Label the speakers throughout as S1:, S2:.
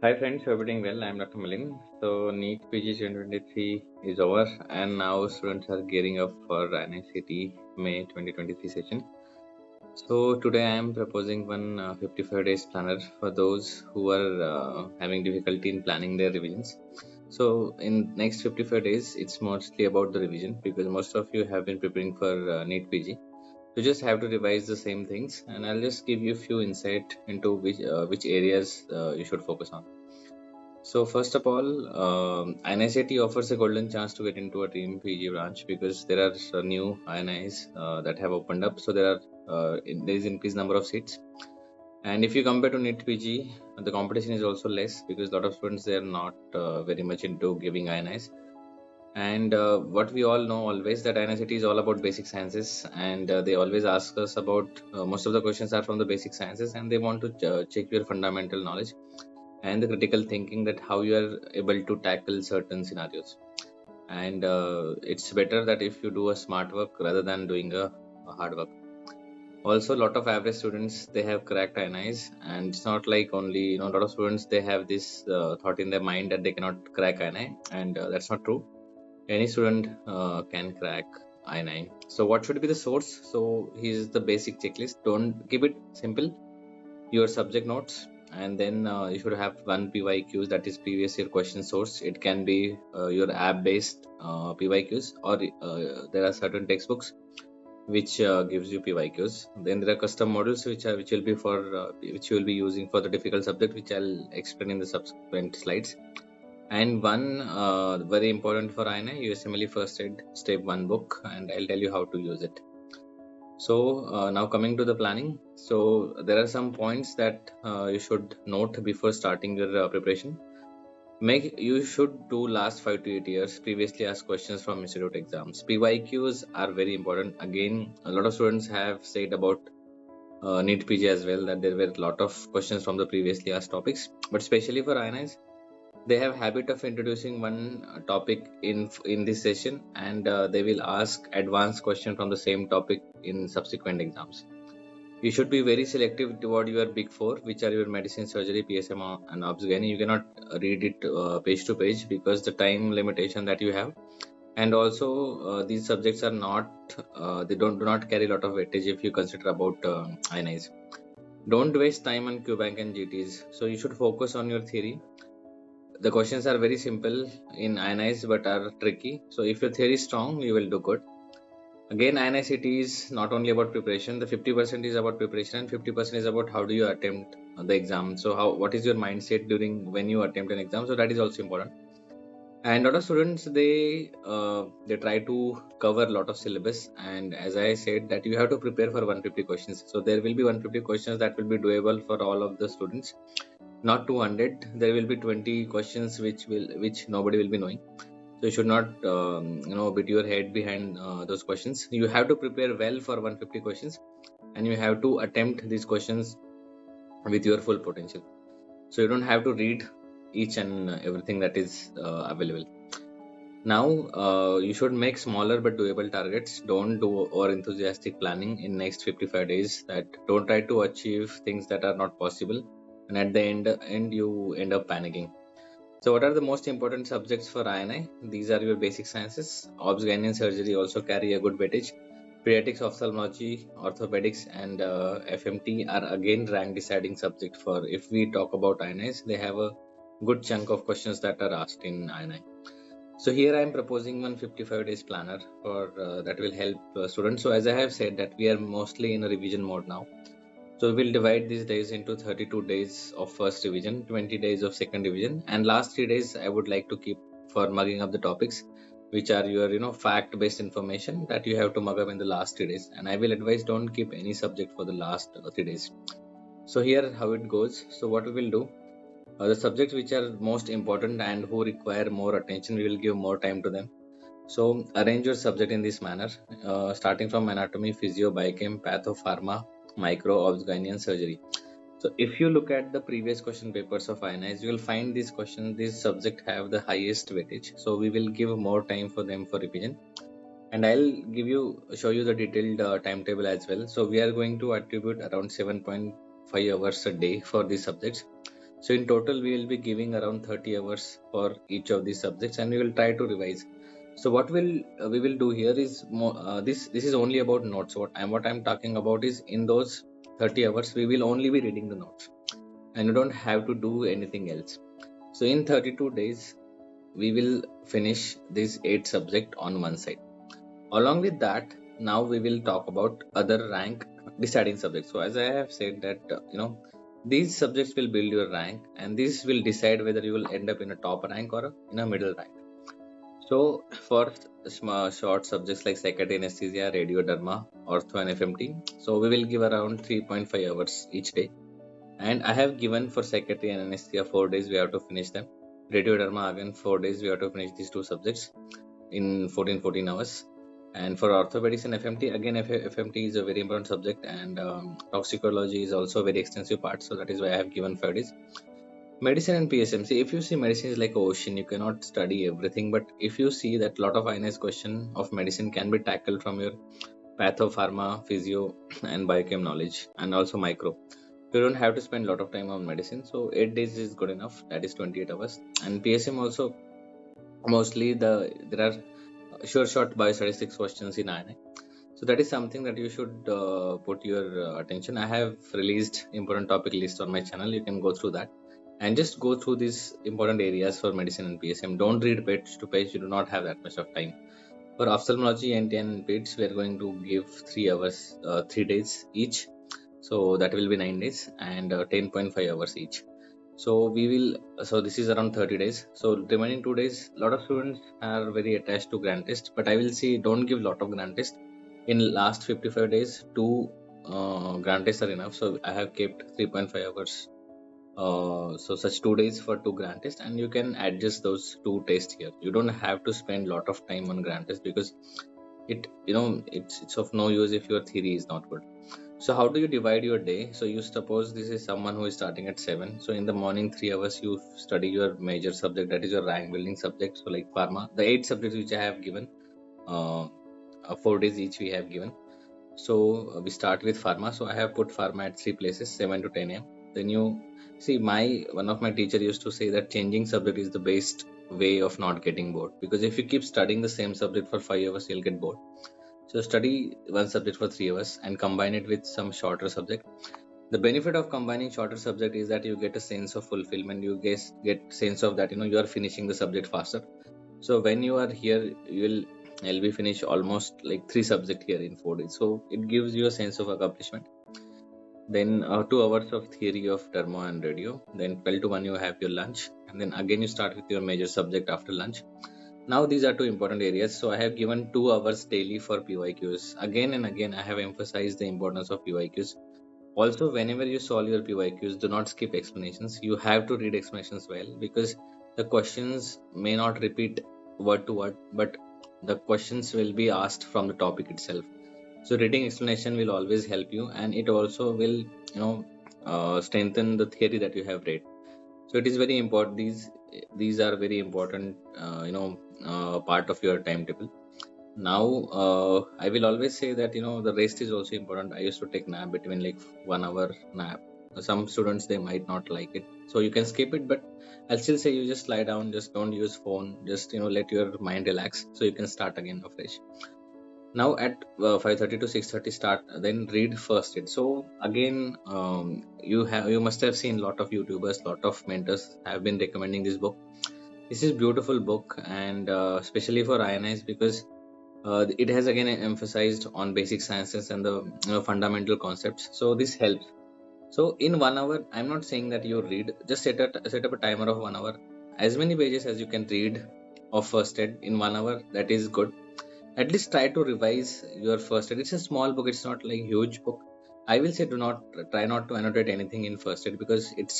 S1: Hi friends, hope you're doing well. I'm Dr. Milind. So NEET PG 2023 is over and now students are gearing up for INICET May 2023 session. So today I am proposing one 55 days planner for those who are having difficulty in planning their revisions. So in next 55 days, it's mostly about the revision because most of you have been preparing for NEET PG. You just have to revise the same things, and I'll just give you a few insight into which areas you should focus on. So first of all, INICET offers a golden chance to get into a team PG branch because there are new INIs that have opened up. So there is increased number of seats. And if you compare to NEET PG, the competition is also less because a lot of students they are not very much into giving INIs. And what we all know always that INICET is all about basic sciences, and they always ask us about most of the questions are from the basic sciences, and they want to check your fundamental knowledge and the critical thinking that how you are able to tackle certain scenarios. And it's better that if you do a smart work rather than doing a hard work. Also, a lot of average students they have cracked INIs, and it's not like only a lot of students they have this thought in their mind that they cannot crack INI, and that's not true. Any student can crack I9. So what should be the source? So here's the basic checklist. Don't keep it simple. Your subject notes, and then you should have one PYQs, that is previous year question source. It can be your app based PYQs, or there are certain textbooks which gives you PYQs. Then there are custom models which will be for which you will be using for the difficult subject, which I'll explain in the subsequent slides. And one very important for INA, USMLE First Aid Step 1 book, and I'll tell you how to use it. So now coming to the planning. So there are some points that you should note before starting your preparation. You should do last 5 to 8 years previously asked questions from institute exams. PYQs are very important. Again, a lot of students have said about NEET PG as well that there were a lot of questions from the previously asked topics, but especially for INIs they have habit of introducing one topic in this session, and they will ask advanced question from the same topic in subsequent exams. You should be very selective toward your big four, which are your medicine, surgery, PSM, and obs gynae. You cannot read it page to page because the time limitation that you have, and also these subjects are not they do not carry a lot of weightage if you consider about INIs. Don't waste time on QBank and GTs. So you should focus on your theory. The questions are very simple in INIs but are tricky. So if your theory is strong, you will do good. Again, INICET is not only about preparation. The 50% is about preparation and 50% is about how do you attempt the exam. So what is your mindset during when you attempt an exam? So that is also important. And a lot of students they try to cover a lot of syllabus, and as I said that you have to prepare for 150 questions. So there will be 150 questions that will be doable for all of the students, not 200. There will be 20 questions which nobody will be knowing. So you should not beat your head behind those questions. You have to prepare well for 150 questions, and you have to attempt these questions with your full potential. So you don't have to read each and everything that is available. Now you should make smaller but doable targets. Don't do over enthusiastic planning in next 55 days. That don't try to achieve things that are not possible, and at the end you end up panicking. So what are the most important subjects for INI? These are your basic sciences. Obs, gynae, and surgery also carry a good weightage. Pediatrics, ophthalmology, orthopedics, and FMT are again rank deciding subject for. If we talk about INIs, they have a good chunk of questions that are asked in INI. So here I am proposing one 55 days planner for that will help students. So as I have said that we are mostly in a revision mode now. So we'll divide these days into 32 days of first revision, 20 days of second revision, and last 3 days I would like to keep for mugging up the topics, which are your fact-based information that you have to mug up in the last 3 days. And I will advise don't keep any subject for the last 3 days. So here how it goes. So what we will do, the subjects which are most important and who require more attention, we will give more time to them. So arrange your subject in this manner, starting from anatomy, physio, biochem, patho, pharma, micro, obs, gynae, and surgery. So if you look at the previous question papers of INIs, you will find this subject have the highest weightage. So we will give more time for them for revision. And I'll show you the detailed timetable as well. So we are going to attribute around 7.5 hours a day for these subjects. So in total, we will be giving around 30 hours for each of these subjects, and we will try to revise. So what we will do here is more, this is only about notes. What I'm talking about is in those 30 hours we will only be reading the notes, and you don't have to do anything else. So in 32 days we will finish these 8 subject on one side. Along with that, now we will talk about other rank deciding subjects. So as I have said that these subjects will build your rank, and this will decide whether you will end up in a top rank or in a middle rank. So for short subjects like psychiatry, anesthesia, radioderma, ortho, and FMT, so we will give around 3.5 hours each day. And I have given for psychiatry and anesthesia 4 days we have to finish them. Radioderma again 4 days we have to finish these two subjects in 14 hours. And for orthopedics and FMT, again FMT is a very important subject, and toxicology is also a very extensive part. So that is why I have given 5 days. Medicine and PSM. See, if you see medicine is like ocean, you cannot study everything. But if you see that lot of INICET question of medicine can be tackled from your patho, pharma, physio, and biochem knowledge, and also micro. You don't have to spend a lot of time on medicine. So 8 days is good enough. That is 28 hours. And PSM also mostly there are short biostatistics questions in INI. So that is something that you should put your attention. I have released important topic list on my channel. You can go through that and just go through these important areas for medicine and PSM. Don't read page to page. You do not have that much of time. For ophthalmology, NT and PEDS, we are going to give 3 hours, 3 days each. So that will be 9 days and 10.5 hours each. So this is around 30 days. So remaining 2 days, a lot of students are very attached to grand test, but I will say don't give lot of grand test. In last 55 days, 2 grand tests are enough. So I have kept 3.5 hours. So such 2 days for 2 grand tests, and you can adjust those 2 tests here. You don't have to spend lot of time on grand test because it's of no use if your theory is not good. So how do you divide your day? So you suppose this is someone who is starting at 7. So in the morning 3 hours you study your major subject, that is your rank building subject. So like pharma, the 8 subjects which I have given, 4 days each we have given. So we start with pharma. So I have put pharma at 3 places, 7 to 10 a.m. Then you see one of my teacher used to say that changing subject is the best way of not getting bored, because if you keep studying the same subject for 5 hours you'll get bored. So study one subject for 3 hours and combine it with some shorter subject. The benefit of combining shorter subject is that you get a sense of fulfillment. You get sense of that you are finishing the subject faster. So when you are here, you'll be finished almost like 3 subject here in 4 days. So it gives you a sense of accomplishment. Then 2 hours of theory of derma and radio. Then 12 to 1 you have your lunch, and then again you start with your major subject after lunch. Now these are 2 important areas. So I have given 2 hours daily for PYQs. Again and again I have emphasized the importance of PYQs. Also, whenever you solve your PYQs, do not skip explanations. You have to read explanations well, because the questions may not repeat word to word, but the questions will be asked from the topic itself. So reading explanation will always help you, and it also will strengthen the theory that you have read. So it is very important. These are very important part of your timetable. Now I will always say that the rest is also important. I used to take nap between like 1 hour nap. Some students, they might not like it, so you can skip it, but I'll still say you just lie down, just don't use phone, just let your mind relax, so you can start again afresh. Now at 5:30 to 6:30 start, then read first aid. So again, you must have seen lot of YouTubers, lot of mentors have been recommending this book. This is beautiful book, and especially for INIs, because it has again emphasized on basic sciences and the fundamental concepts. So this helps. So in 1 hour, I'm not saying that you read, just set up a timer of 1 hour, as many pages as you can read of first aid in 1 hour. That is good. At least try to revise your first aid. It's a small book, it's not like huge book. I will say try not to annotate anything in first aid, because it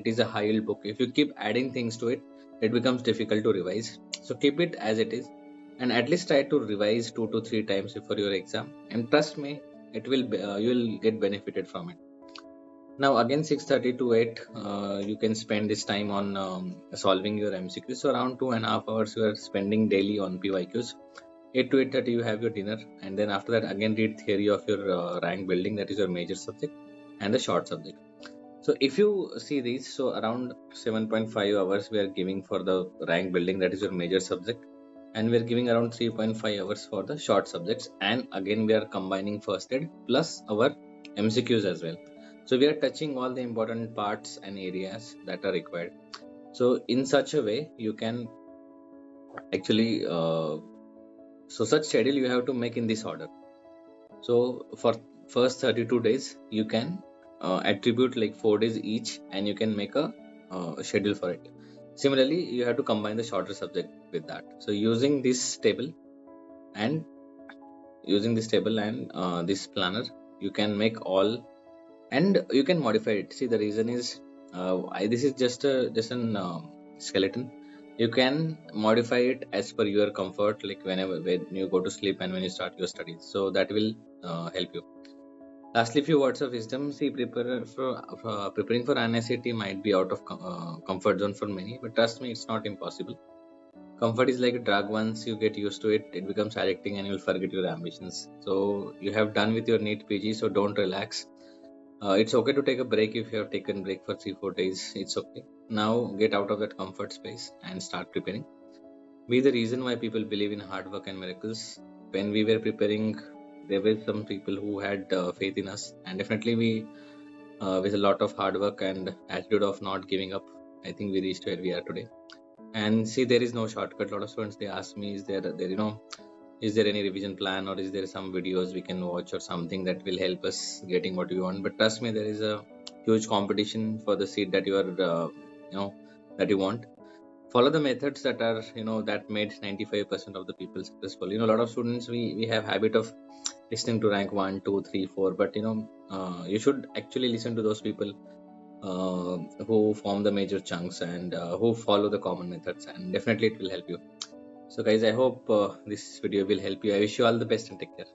S1: is a high yield book. If you keep adding things to it, it becomes difficult to revise. So keep it as it is, and at least try to revise 2 to 3 times before your exam, and trust me, you will get benefited from it. Now again 6:30 to 8 you can spend this time on solving your MCQs. So around 2.5 hours you are spending daily on PYQs. 8 to 8:30 you have your dinner, and then after that again read theory of your rank building, that is your major subject and the short subject. So if you see these, so around 7.5 hours we are giving for the rank building, that is your major subject, and we are giving around 3.5 hours for the short subjects, and again we are combining first aid plus our MCQs as well. So we are touching all the important parts and areas that are required. So in such a way you can actually so such schedule you have to make in this order. So for first 32 days you can attribute like 4 days each, and you can make a schedule for it. Similarly, you have to combine the shorter subject with that. So using this table and this planner, you can make all, and you can modify it. See, the reason is this is just an skeleton. You can modify it as per your comfort, like whenever when you go to sleep and when you start your studies. So that will help you. Lastly, few words of wisdom. See, preparing for INICET might be out of comfort zone for many, but trust me, it's not impossible. Comfort is like a drug. Once you get used to it, it becomes addicting and you'll forget your ambitions. So you have done with your NEET PG, so don't relax. It's okay to take a break. If you have taken break for 3-4 days, it's okay. Now get out of that comfort space and start preparing. Be the reason why people believe in hard work and miracles. When we were preparing, there were some people who had faith in us, and definitely we, with a lot of hard work and attitude of not giving up, I think we reached where we are today. And see, there is no shortcut. A lot of students, they ask me, is there is there any revision plan, or is there some videos we can watch or something that will help us getting what we want? But trust me, there is a huge competition for the seat that you are that you want. Follow the methods that are that made 95% of the people successful. A lot of students, we have habit of listening to rank 1, 2, 3, 4, but you should actually listen to those people who form the major chunks and who follow the common methods, and definitely it will help you. So guys, I hope this video will help you. I wish you all the best and take care.